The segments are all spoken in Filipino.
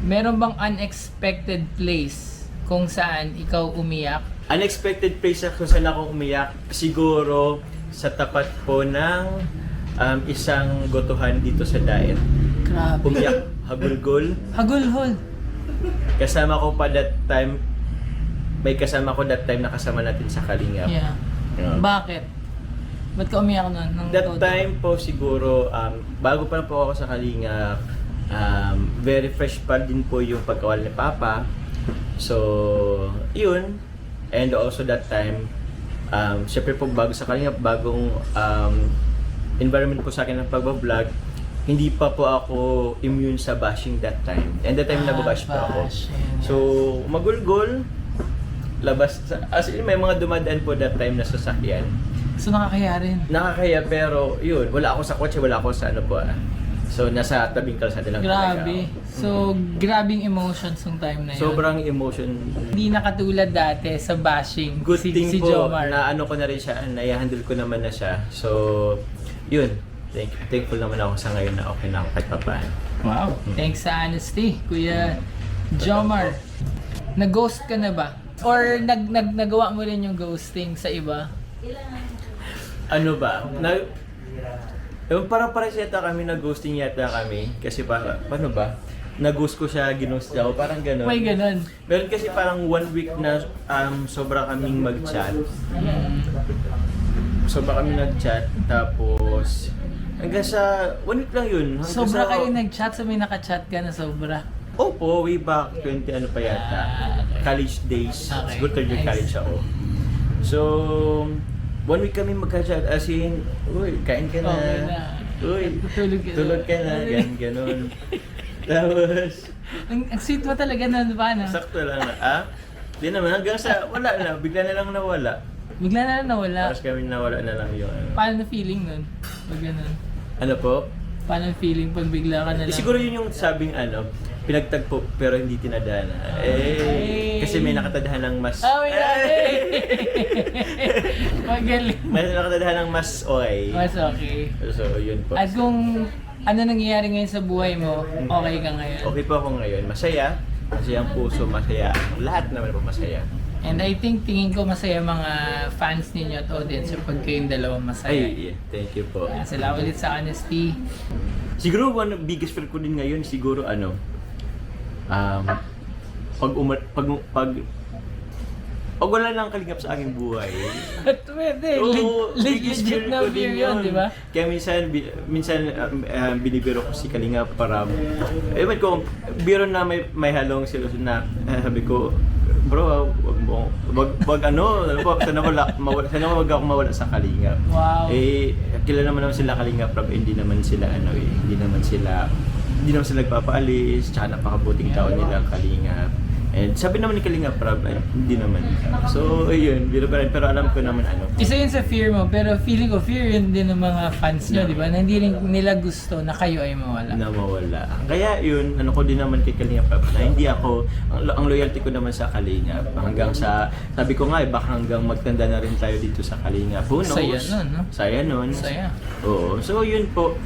Meron bang unexpected place kung saan ikaw umiyak? Unexpected place kung saan ako umiyak, siguro sa tapat po ng isang gotohan dito sa Daet. Grabe. Umiyak, hagulgol. Hagulhol. Kasama ko pa that time, may kasama ko that time na kasama natin sa Kalingap. Yeah. Yeah. Bakit? Ba't ka umiyak nun? Ng That todo? time po siguro, bago pa lang po ako sa Kalingap, very fresh pa din po yung pagkawala ni Papa. So, yun. And also that time, syempre po bago sa Kalingap, bagong environment po sa akin ng pagbablog, hindi pa po ako immune sa bashing that time. And that time nababash pa ako. So, magulgol, labas, as in may mga dumadaan po that time na sasakyan. So nakakaya rin. Nakakaya pero yun, wala ako sa kotse, wala ako sa ano po So nasa tabing kalsada lang Grabe. talaga. So, grabing emotions yung time na yun. Sobrang emotion. Hindi nakatulad dati sa bashing Good thing si po Jomar. na ano ko na rin siya, nai-handle ko naman na siya. So, yun. Thankful naman ako sa ngayon na okay na ako kahit papaano. Wow. Thanks sa honesty, Kuya Jomar. Nag-ghost ka na ba? Or nagawa mo rin yung ghosting sa iba? Ano ba? Yung parang yata kami, nag-ghosting yata kami. Kasi paano ba? Nag-ghost ko siya, ginost niya ako, parang gano'n. May ganun. Meron kasi parang 1 week na sobra kaming mag-chat. Sobra kami nag-chat, tapos hanggang sa 1 week lang yun. Sobra kayo nag-chat, so may naka-chat ka na sobra. Opo, way back 20 ano pa yata. Okay. College days. Okay. Siguro third year Nice. college ako. So, 1 week kami magka-chat as in, uy, kain ka na. Okay na. Uy, Tulog ka na. na. Ganon. Tapos, Ang sweet mo talaga na paano? sakto lang na, Di naman, hanggang sa, wala na, bigla na lang nawala. Bigla na lang nawala. Tapos kami nawala na lang yung ano. Paano na feeling nun? Pag ganun. Ano po? Paano feeling pag bigla ka na lang? Siguro yun yung sabing pinagtagpo pero hindi tinadhana. Kasi may nakatadhan ng mas... Oh, magaling. May nakatadhan ng mas okay. Mas okay. So, yun po. At kung ano nangyayari ngayon sa buhay mo, okay ka ngayon. Okay po ako ngayon. Masaya. Masaya ang puso, masaya. Lahat naman po masaya. And I think, tingin ko masaya mga fans ninyo at audience pag kayong dalawa masaya. Ay, yeah. Thank you po. Salamat ulit sa honesty. Siguro, one of the biggest fear ko din ngayon, siguro pag wala nang kalingap sa aking buhay. At pwede, Oo, biggest legit na ko din fear yun, di ba? Kaya minsan binibiro ko si Kalingap para, ewan ko, biro na may halong seryoso na, sabi ko, bro, wag sana wag ako mawala sa Kalingap. Wow. Kilala naman sila Kalingap, pero hindi naman sila hindi naman sila nagpapaalis, tsaka napakabuting tao nila ang Kalingap. And sabi naman ni Kalingap Prab, hindi naman. So, yun, biro pa rin. Pero alam ko naman Isa yun sa fear mo, pero feeling ko fear yun din ng mga fans nyo, di ba? Na hindi rin nila gusto na kayo ay mawala. na mawala. Kaya yun, ko din naman kay Kalingap Prab, na hindi ako, ang loyalty ko naman sa Kalingap. Hanggang sa, sabi ko nga, baka hanggang magtanda na rin tayo dito sa Kalingap. Who knows? Saya nun, no? Saya nun. Saya. Oo. So, yun po.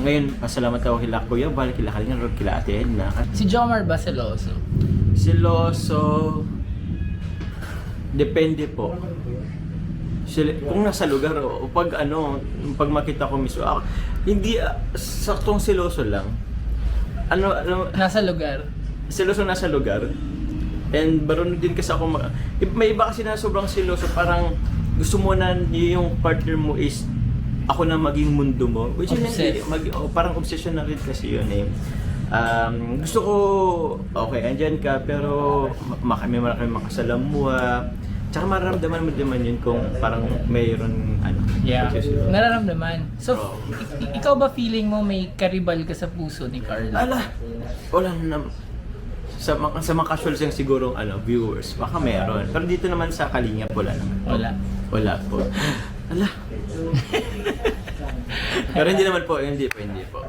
Ngayon, pasalamat ako kila Kuya Val, kila Kalingap, kila Ate Edna. Si Jomar ba seloso? Siloso, depende po. Kung nasa lugar o pag makita ko mismo, hindi saktong siloso lang. Nasa lugar. Siloso nasa lugar. And baron din kasi ako may iba kasi na sobrang siloso, parang gusto mo na yung partner mo is ako na maging mundo mo, which is parang obsession na rin kasi yun gusto ko, okay, andyan ka, pero may makasalamuha. Tsaka mararamdaman mo naman yun kung parang mayroon Nararamdaman. So, ikaw ba feeling mo may karibal ka sa puso ni Carla? Wala na. Sa mga casual lang siguro viewers, baka meron. Pero dito naman sa Kalingap, wala naman. Wala po. Pero hindi naman po, hindi po.